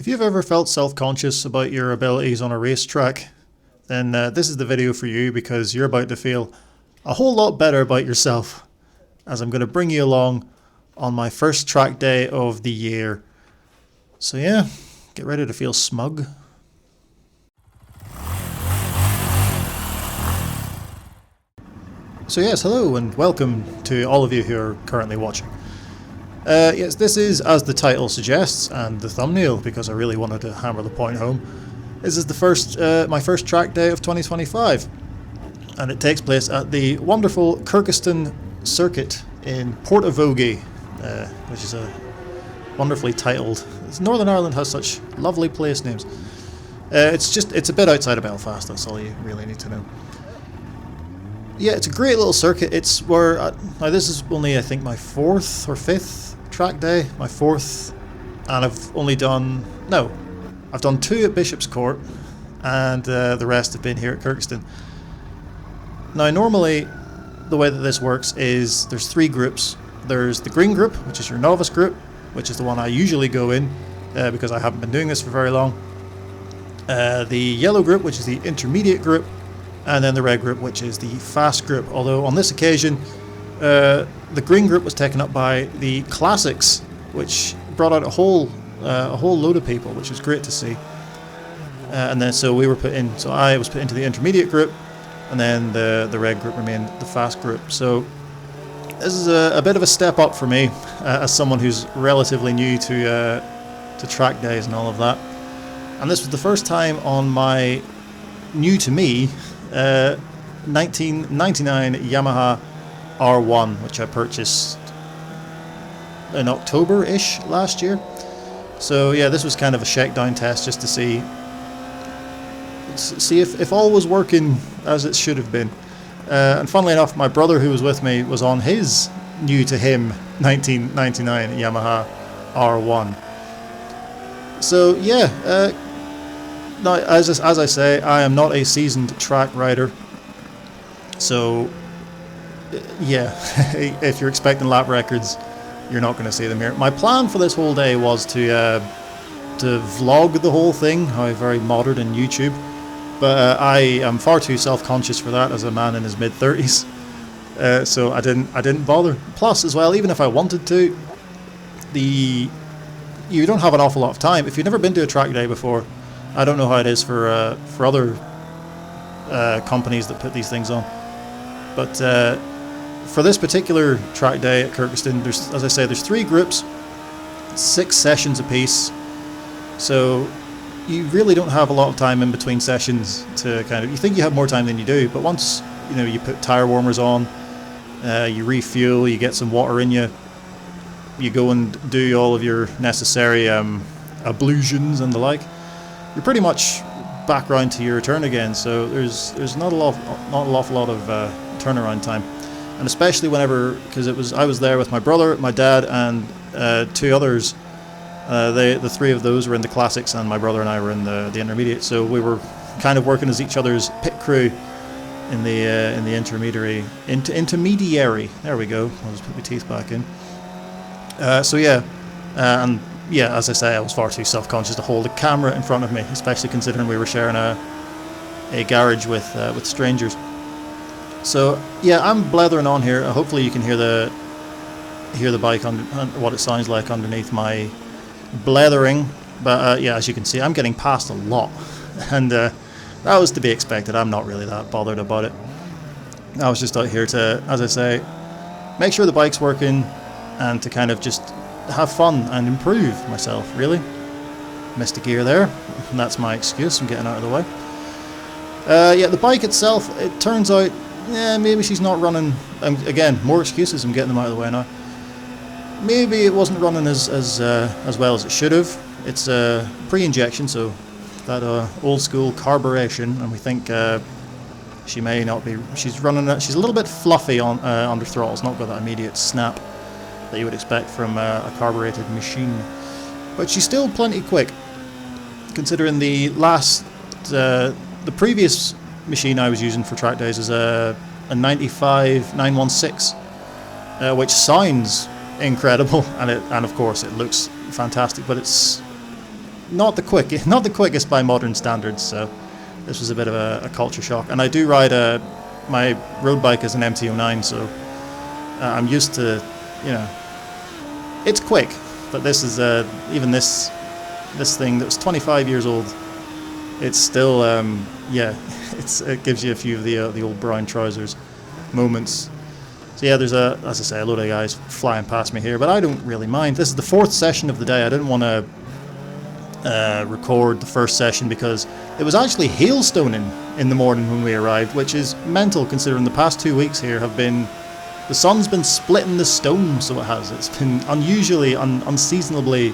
If you've ever felt self-conscious about your abilities on a racetrack, then this is the video for you, because you're about to feel a whole lot better about yourself, as I'm going to bring you along on my first track day of the year. So yeah, get ready to feel smug. So yes, hello and welcome to all of you who are currently watching. Yes, this is, as the title suggests, and the thumbnail, because I really wanted to hammer the point home, this is my first track day of 2025, and it takes place at the wonderful Kirkistown circuit in Portavogie, which is a wonderfully titled. Northern Ireland has such lovely place names. It's a bit outside of Belfast. That's all you really need to know. Yeah, it's a great little circuit. It's where now this is only, I think, my fourth or fifth track day. My fourth, and I've done two at Bishop's Court, and the rest have been here at Kirkistown. Now, normally, the way that this works is there's three groups. There's the green group, which is your novice group, which is the one I usually go in because I haven't been doing this for very long. The yellow group, which is the intermediate group, and then the red group, which is the fast group. Although on this occasion, the green group was taken up by the classics, which brought out a whole load of people, which was great to see. And then so I was put into the intermediate group, and then the red group remained the fast group. So this is a bit of a step up for me as someone who's relatively new to track days and all of that. And this was the first time on my new to me 1999 Yamaha R1, which I purchased in October-ish last year. So yeah, this was kind of a shakedown test just to see if all was working as it should have been. And funnily enough, my brother who was with me was on his new to him 1999 Yamaha R1. So yeah, now as I say, I am not a seasoned track rider. So yeah, if you're expecting lap records, you're not going to see them here. My plan for this whole day was to vlog the whole thing, how very modern and YouTube, but I am far too self-conscious for that as a man in his mid-30s, so I didn't bother. Plus, as well, even if I wanted to, you don't have an awful lot of time. If you've never been to a track day before, I don't know how it is for other companies that put these things on, but for this particular track day at Kirkistown, there's three groups, 6 sessions apiece. So you really don't have a lot of time in between sessions to you think you have more time than you do, but once you put tire warmers on, you refuel, you get some water in you, you go and do all of your necessary ablutions and the like, you're pretty much back round to your turn again. So there's not an awful lot of turnaround time. And especially because I was there with my brother, my dad, and 2 others. The 3 of those were in the classics, and my brother and I were in the intermediate. So we were kind of working as each other's pit crew in the intermediary. There we go. I'll just put my teeth back in. So yeah, and yeah, as I say, I was far too self-conscious to hold a camera in front of me, especially considering we were sharing a garage with strangers. So yeah, I'm blethering on here. Hopefully you can hear the bike what it sounds like underneath my blethering. But yeah, as you can see, I'm getting past a lot, and that was to be expected. I'm not really that bothered about it. I was just out here to, as I say, make sure the bike's working, and to kind of just have fun and improve myself, really. Missed a gear there, and that's my excuse. I'm getting out of the way. Yeah, the bike itself, it turns out, maybe she's not running. Again, more excuses. I'm getting them out of the way now. Maybe it wasn't running as well as it should have. It's pre-injection, so that old school carburation, and we think she may not be. She's running. She's a little bit fluffy on under throttle. It's not got that immediate snap that you would expect from a carbureted machine, but she's still plenty quick, considering the previous machine I was using for track days is a 95 916, which sounds incredible, and of course it looks fantastic, but it's not the quickest by modern standards. So this was a bit of a culture shock. And I do ride my road bike is an MT-09, so I'm used to, you know, it's quick. But this is even this thing that was 25 years old. It's still it gives you a few of the old brown trousers moments. So yeah, there's as I say, a load of guys flying past me here, but I don't really mind. This is the 4th session of the day. I didn't want to record the first session because it was actually hailstoning in the morning when we arrived, which is mental considering the past 2 weeks here have been, the sun's been splitting the stone, so it has. It's been unusually, unseasonably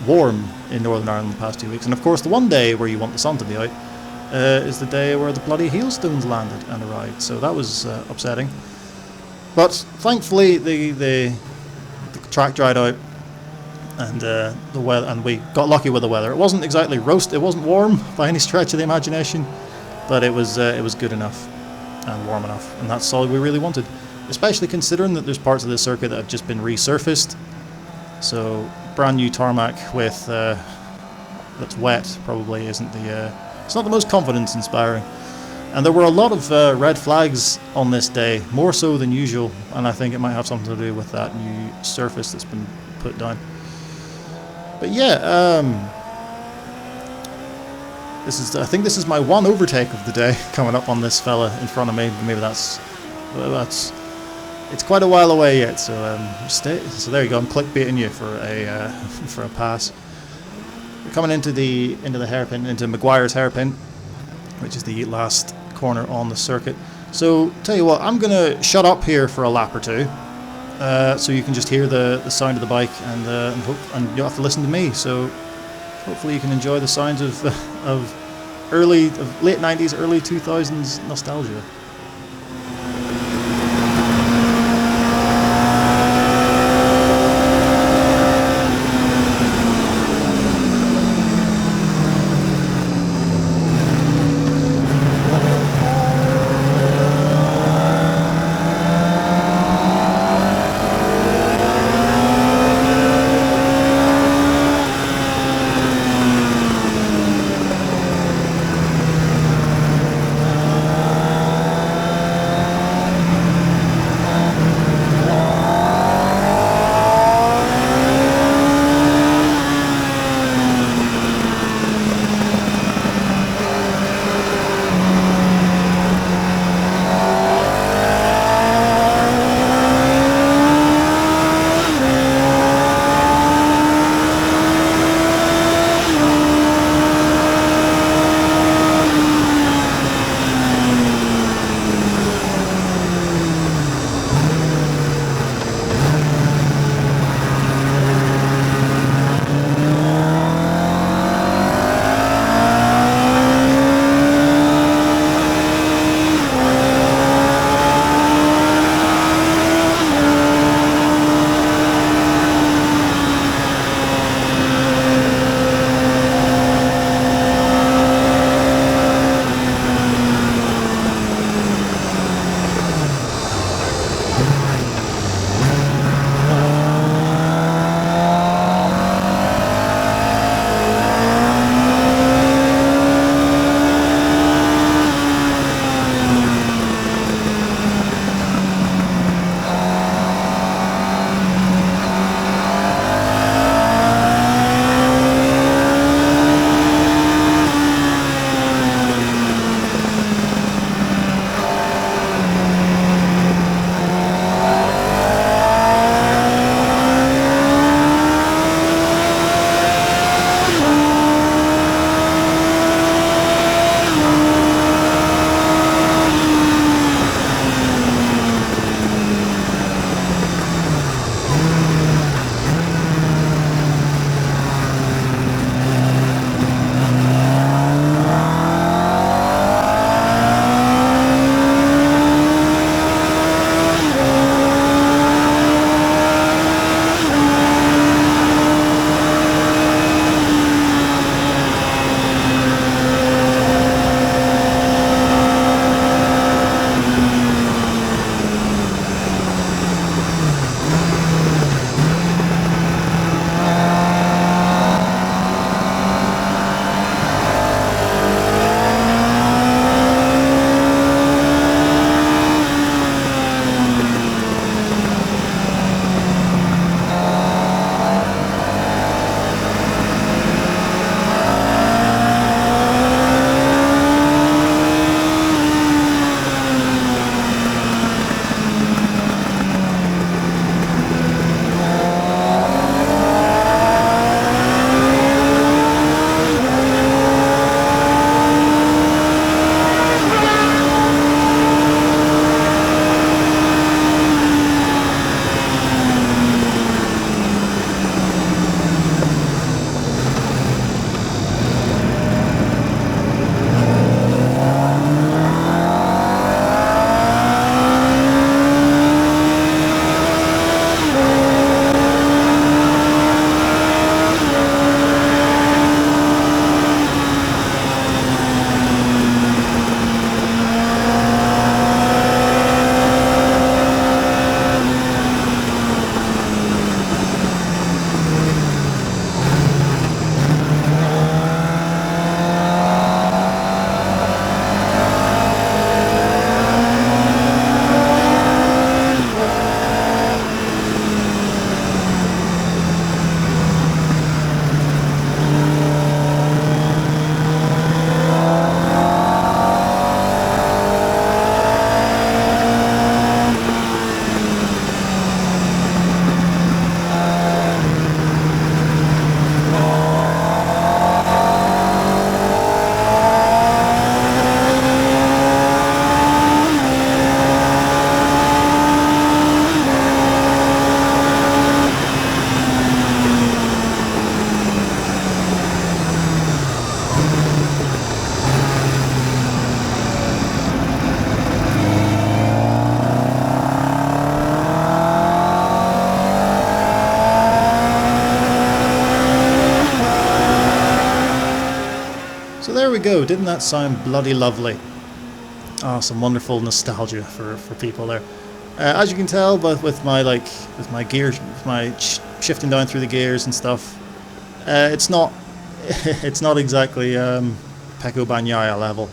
warm in Northern Ireland the past 2 weeks. And of course the one day where you want the sun to be out is the day where the bloody hailstones landed and arrived, so that was upsetting. But thankfully the track dried out, and the weather, and we got lucky with the weather. It wasn't exactly it wasn't warm by any stretch of the imagination, but it was good enough and warm enough, and that's all we really wanted. Especially considering that there's parts of the circuit that have just been resurfaced, so brand new tarmac with that's wet probably isn't it's not the most confidence inspiring. And there were a lot of red flags on this day, more so than usual, and I think it might have something to do with that new surface that's been put down. But yeah, I think this is my one overtake of the day, coming up on this fella in front of me. Maybe it's quite a while away yet, so so there you go. I'm clickbaiting you for a pass. We're coming into the hairpin, into Maguire's hairpin, which is the last corner on the circuit. So tell you what, I'm gonna shut up here for a lap or two, so you can just hear the sound of the bike, and you don't have to listen to me. So hopefully you can enjoy the sounds of late 90s, early 2000s nostalgia. So there we go. Didn't that sound bloody lovely? Oh, some wonderful nostalgia for people there. As you can tell, but with my gears, with my shifting down through the gears and stuff, it's not exactly Pecco Bagnaia level,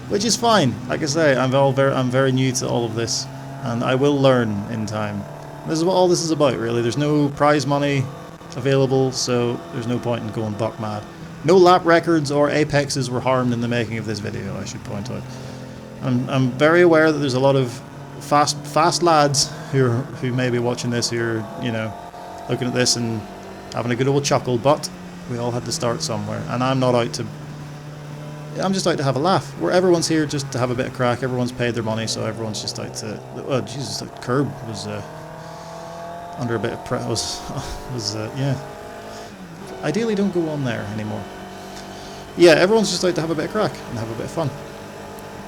which is fine. Like I say, I'm very new to all of this, and I will learn in time. This is what all this is about, really. There's no prize money available, so there's no point in going buck mad. No lap records or apexes were harmed in the making of this video, I should point out. I'm very aware that there's a lot of fast lads who may be watching this, who are, you know, looking at this and having a good old chuckle, but we all had to start somewhere, and I'm just out to have a laugh. Where everyone's here just to have a bit of crack. Everyone's paid their money, so everyone's just out to. Oh Jesus, the curb was under a bit of pressure. Yeah. Ideally, don't go on there anymore. Yeah, everyone's just out to have a bit of crack and have a bit of fun,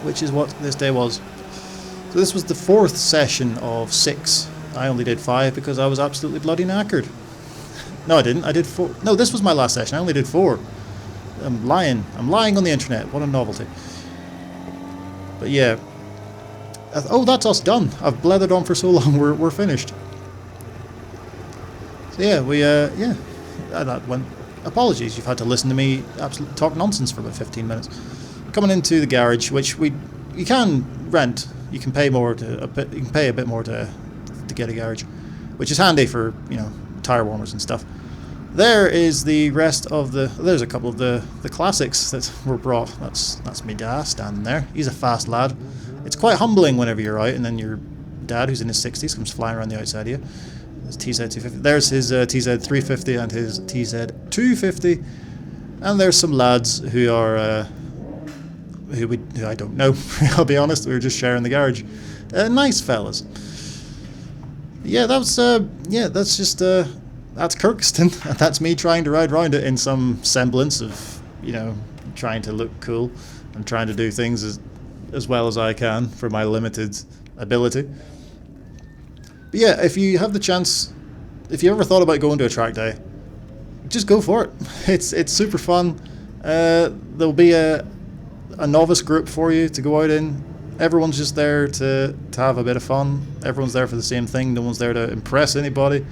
which is what this day was. So this was the 4th session of 6. I only did 5 because I was absolutely bloody knackered. No, I didn't. I did 4. No, this was my last session. I only did 4. I'm lying. I'm lying on the internet. What a novelty. But yeah. Oh, that's us done. I've blethered on for so long. We're finished. So yeah, yeah. That went. Apologies. You've had to listen to me absolutely talk nonsense for about 15 minutes. Coming into the garage, which you can rent. You can pay more you can pay a bit more to get a garage, which is handy for, you know, tire warmers and stuff. There is the rest of there's a couple of the classics that were brought. That's me dad standing there. He's a fast lad. It's quite humbling whenever you're out and then your dad, who's in his 60s, comes flying around the outside of you. His TZ250. There's his TZ350 and his TZ250. And there's some lads who are who I don't know. I'll be honest. We were just sharing the garage. Nice fellas. Yeah, that's just that's Kirkistown, and that's me trying to ride around it in some semblance of, you know, trying to look cool and trying to do things as well as I can for my limited ability. But yeah, if you have the chance, if you ever thought about going to a track day, just go for it. It's super fun. There'll be a novice group for you to go out in. Everyone's just there to have a bit of fun. Everyone's there for the same thing. No one's there to impress anybody.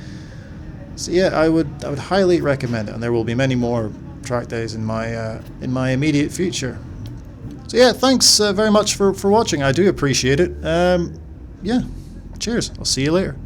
So yeah, I would highly recommend it, and there will be many more track days in my immediate future. So yeah, thanks very much for watching. I do appreciate it. Yeah, cheers. I'll see you later.